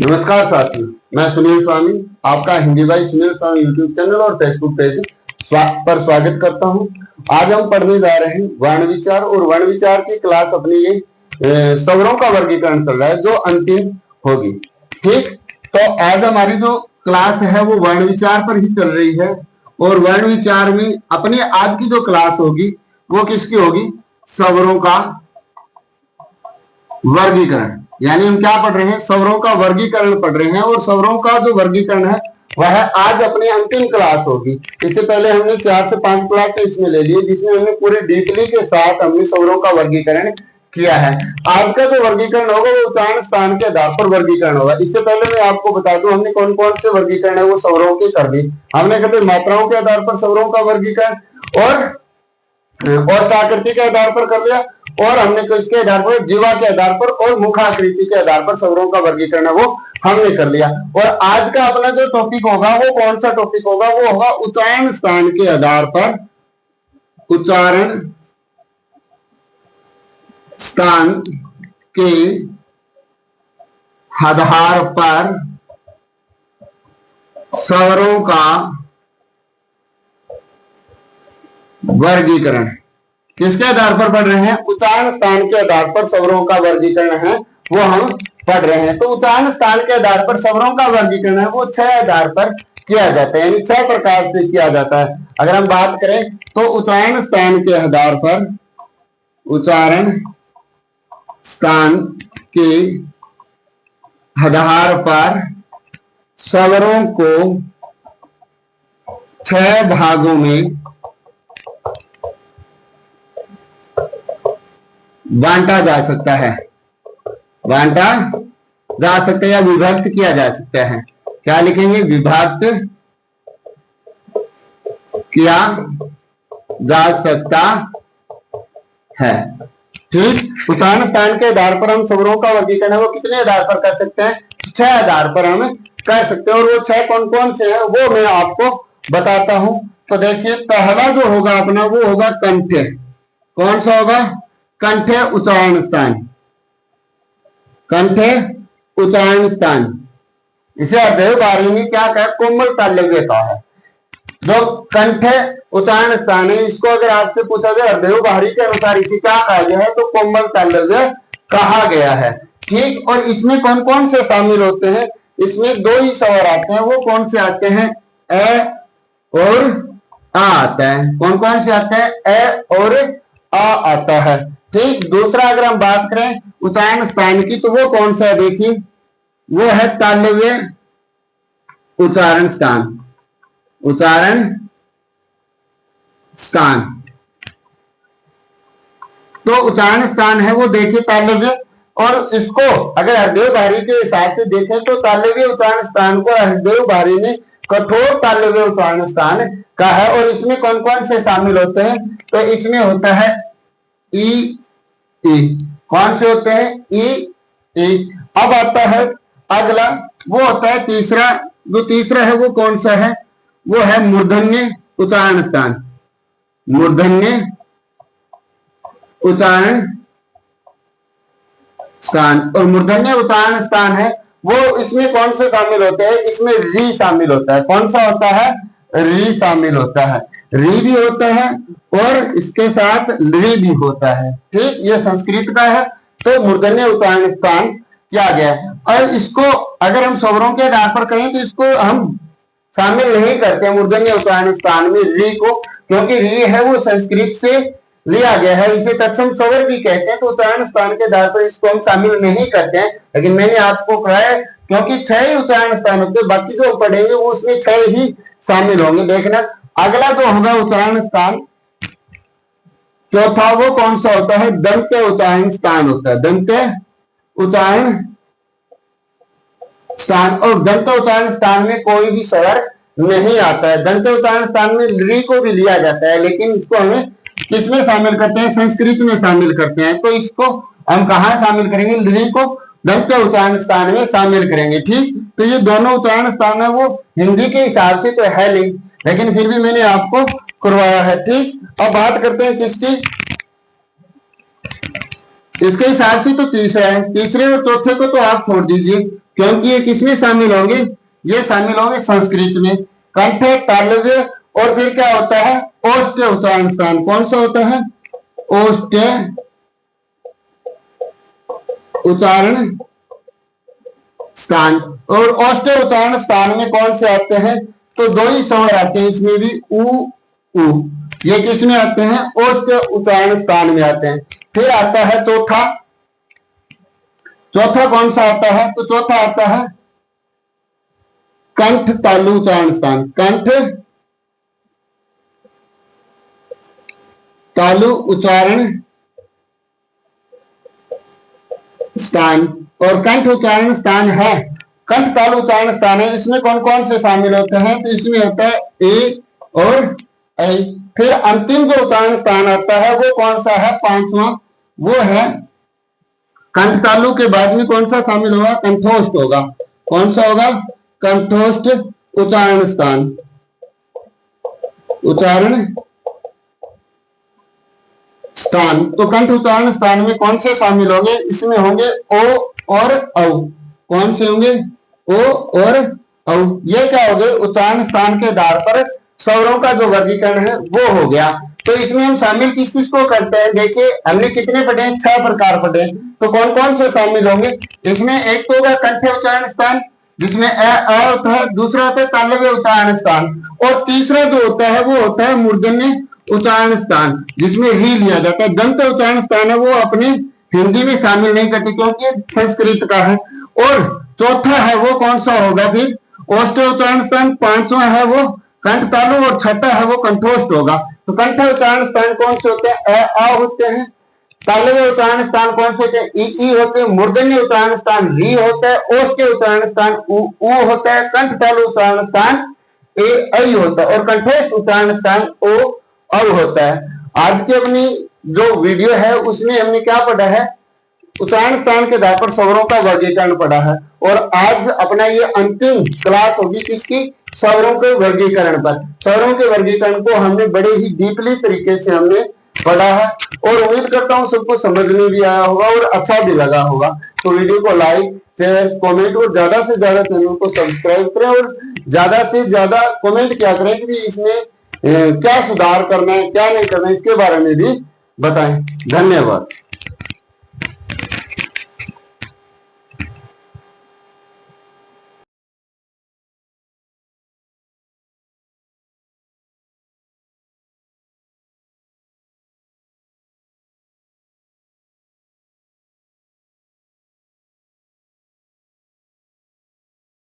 नमस्कार साथियों, मैं सुनील स्वामी आपका हिंदी भाई सुनील स्वामी यूट्यूब चैनल और फेसबुक पेज पर स्वागत करता हूं। आज हम पढ़ने जा रहे हैं वर्ण विचार और वर्ण विचार की क्लास अपनी ये स्वरों का वर्गीकरण चल रहा है जो अंतिम होगी। ठीक, तो आज हमारी जो क्लास है वो वर्ण विचार पर ही चल रही है और वर्ण विचार में अपनी आज की जो क्लास होगी वो किसकी होगी? स्वरों का वर्गीकरण। यानी हम क्या पढ़ रहे हैं? स्वरों का वर्गीकरण पढ़ रहे हैं और स्वरों का जो वर्गीकरण है वह आज अपनी अंतिम क्लास होगी। इससे पहले हमने 4 से 5 क्लास इसमें ले लिए जिसमें हमने पूरे डीपली के साथ हमने स्वरों का वर्गीकरण किया है। आज का जो वर्गीकरण होगा वो उच्चारण स्थान के आधार पर वर्गीकरण होगा। इससे पहले मैं आपको बता दूं हमने कौन कौन से वर्गीकरण है वो स्वरों के कर दी। हमने कर दी मात्राओं के आधार पर स्वरों का वर्गीकरण और आकृति के आधार पर कर दिया और हमने किसके आधार पर? जीवा के आधार पर और मुखाकृति के आधार पर स्वरों का वर्गीकरण है वो हमने कर लिया। और आज का अपना जो टॉपिक होगा वो कौन सा टॉपिक होगा? वो होगा उच्चारण स्थान के आधार पर, उच्चारण स्थान के आधार पर स्वरों का वर्गीकरण। किसके आधार पर पढ़ रहे हैं? उच्चारण स्थान के आधार पर स्वरों का वर्गीकरण है वो हम पढ़ रहे हैं। तो उच्चारण स्थान के आधार पर स्वरों का वर्गीकरण है वो 6 आधार पर किया जाता है, यानी 6 प्रकार से किया जाता है। अगर हम बात करें तो उच्चारण स्थान के आधार पर, उच्चारण स्थान के आधार पर स्वरों को 6 भागों में बांटा जा सकता है, बांटा जा सकता है या विभक्त किया जा सकता है। क्या लिखेंगे? विभक्त किया जा सकता है। ठीक, उच्चारण स्थान के आधार पर हम स्वरों का वर्गीकरण है वो कितने आधार पर कर सकते हैं? 6 आधार पर हम कर सकते हैं। और वो 6 कौन कौन से हैं वो मैं आपको बताता हूं। तो देखिए, पहला जो होगा अपना वो होगा कंठ। कौन सा होगा? कंठ उच्चारण स्थान, कंठ उच्चारण स्थान। इसे अध्यय बारी में क्या कहा? कोमल तालव्य का है। जो कंठ उच्चारण स्थान है इसको अगर आपसे पूछा जाए अध्यय बारी के अनुसार इसे क्या कहा गया है तो कोमल तालव्य कहा गया है। ठीक, और इसमें कौन कौन से शामिल होते हैं? इसमें 2 ही स्वर आते हैं। वो कौन से आते हैं? ए और आ आता है। कौन कौन से आते हैं? ए और आ आता है। ठीक, दूसरा अगर हम बात करें उच्चारण स्थान की तो वो कौन सा है? देखिए, वो है तालव्य उच्चारण स्थान, उच्चारण स्थान। तो उच्चारण स्थान है वो देखिए तालव्य, और इसको अगर हरदेव भारी के हिसाब से देखें तो तालव्य उच्चारण स्थान को हरदेव भारी ने कठोर तालव्य उच्चारण स्थान कहा है। और इसमें कौन कौन से शामिल होते हैं? तो इसमें होता है ई, कौन से होते हैं? ई। अब आता है अगला, वो होता है तीसरा। जो तीसरा है वो कौन सा है? वो है मूर्धन्य उच्चारण स्थान, मूर्धन्य उच्चारण स्थान। और मूर्धन्य उच्चारण स्थान है वो इसमें कौन से शामिल होते हैं? इसमें री शामिल होता है। कौन सा होता है? री शामिल होता है। री भी होता है और इसके साथ ली भी होता है। ठीक, ये संस्कृत का है। तो मूर्धन्य उच्चारण स्थान किया गया है। और इसको अगर हम स्वरों के आधार पर करें तो इसको हम शामिल नहीं करते मूर्धन्य उच्चारण स्थान में री को, क्योंकि री है वो संस्कृत से लिया गया है। इसे तत्सम स्वर भी कहते हैं। तो उच्चारण स्थान के आधार पर इसको हम शामिल नहीं करते हैं। लेकिन मैंने आपको कहा है क्योंकि 6 ही उच्चारण स्थान होते हैं, बाकी जो पढ़ेंगे वो उसमें 6 ही शामिल होंगे। देखना, अगला जो होगा उच्चारण स्थान चौथा, वो कौन सा होता है? दंत उच्चारण स्थान होता है, दंत उच्चारण स्थान। और दंत उच्चारण स्थान में कोई भी स्वर नहीं आता है। दंत उच्चारण स्थान में री को भी लिया जाता है, लेकिन इसको हमें किसमें शामिल करते हैं? संस्कृत में शामिल करते हैं। तो इसको हम कहा शामिल करेंगे? री को दंत उच्चारण स्थान में शामिल करेंगे। ठीक, तो ये दोनों उच्चारण स्थान है वो हिंदी के हिसाब से तो है नहीं, लेकिन फिर भी मैंने आपको करवाया है। ठीक, अब बात करते हैं किसकी? इसके हिसाब से तो तीसरा है। तीसरे और चौथे को तो आप छोड़ दीजिए क्योंकि ये किसमें शामिल होंगे, ये शामिल होंगे संस्कृत में। कंठ, तालव्य और फिर क्या होता है, ओष्ठ उच्चारण स्थान। कौन सा होता है, ओष्ठ उच्चारण स्थान। और ओष्ठ उच्चारण स्थान में कौन से आते हैं, तो दो ही स्वर आते हैं इसमें भी, उ उ। ये किस में आते हैं, ओष्ठ उच्चारण स्थान में आते हैं। फिर आता है चौथा, चौथा कौन सा आता है, तो चौथा आता है कंठ तालु उच्चारण स्थान। कंठ तालु उच्चारण स्थान। और कंठ उच्चारण स्थान है, कंठ तालु उच्चारण स्थान है, इसमें कौन कौन से शामिल होते हैं, तो इसमें होता है ए और ऐ। फिर अंतिम जो उच्चारण स्थान आता है वो कौन सा है, पांचवा, वो है कंठ तालु के बाद में कौन सा शामिल होगा, कंठोष्ठ होगा। कौन सा होगा, कंठोष्ठ उच्चारण स्थान। उच्चारण स्थान, तो कंठ उच्चारण स्थान में कौन से शामिल होंगे, इसमें होंगे ओ और औ। कौन से होंगे, ओ और औ। ये क्या हो गए, उच्चारण स्थान के आधार पर स्वरों का जो वर्गीकरण है वो हो गया। तो इसमें हम शामिल किस किस को करते हैं, देखिए हमने कितने पढ़े हैं, 6 प्रकार पढ़े। तो कौन कौन से शामिल होंगे, इसमें एक तो होगा कंठ उच्चारण स्थान, जिसमें अ होता है। दूसरा होता है तालव्य उच्चारण स्थान। और तीसरा जो होता है वो होता है मूर्धन्य उच्चारण स्थान, जिसमें री लिया जाता है। दंत उच्चारण स्थान है वो अपने हिंदी में शामिल नहीं करते क्योंकि संस्कृत का है। और चौथा है वो कौन सा होगा फिर, ओष्ठ उच्चारण स्थान। पांचवा है वो कंठ तालु और छठा है वो कंठोष्ठ होगा। तो कंठ उच्चारण स्थान कौन से होते हैं, अ होते हैं। तालव्य उच्चारण स्थान कौन से होते हैं, ई होते हैं। मूर्धन्य उच्चारण स्थान री होता है। ओष्ठ उच्चारण स्थान उ होता है। कंठ तालु उच्चारण स्थान ए ऐ होता है। और कंठोष्ठ उच्चारण स्थान ओ औ होता है। आज की अपनी जो वीडियो है उसमें हमने क्या पढ़ा है, उच्चारण स्थान के आधार पर स्वरों का वर्गीकरण पढ़ा है। और आज अपना ये अंतिम क्लास होगी किसकी, स्वरों के वर्गीकरण पर। स्वरों के वर्गीकरण को हमने बड़े ही डीपली तरीके से हमने पढ़ा है और उम्मीद करता हूँ सबको समझ में भी आया होगा और अच्छा भी लगा होगा। तो वीडियो को लाइक, शेयर, कमेंट और ज्यादा से ज्यादा चैनल को सब्सक्राइब करें और ज्यादा से ज्यादा कमेंट क्या करें कि इसमें क्या सुधार करना है क्या नहीं करना है, इसके बारे में भी बताएं। धन्यवाद।